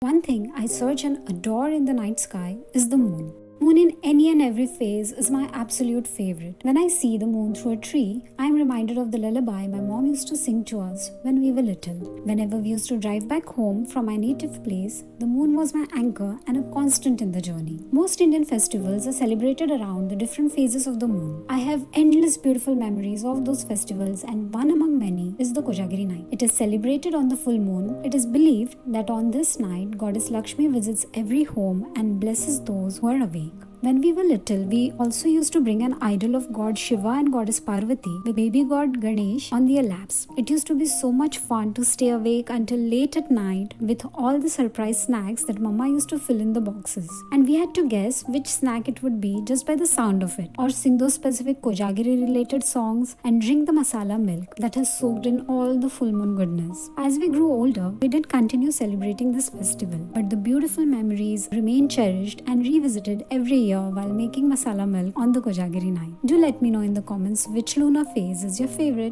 One thing I search and adore in the night sky is the moon. Moon in any and every phase is my absolute favorite. When I see the moon through a tree, I am reminded of the lullaby my mom used to sing to us when we were little. Whenever we used to drive back home from my native place, the moon was my anchor and a constant in the journey. Most Indian festivals are celebrated around the different phases of the moon. I have endless beautiful memories of those festivals, and one among many is the Kojagiri night. It is celebrated on the full moon. It is believed that on this night, Goddess Lakshmi visits every home and blesses those who are awake. When we were little, we also used to bring an idol of God Shiva and Goddess Parvati with baby god Ganesh on their laps. It used to be so much fun to stay awake until late at night with all the surprise snacks that Mama used to fill in the boxes. And we had to guess which snack it would be just by the sound of it, or sing those specific Kojagiri related songs and drink the masala milk that has soaked in all the full moon goodness. As we grew older, we did continue celebrating this festival, but the beautiful memories remain cherished and revisited every year while making masala milk on the Kojagiri night. Do let me know in the comments which lunar phase is your favorite.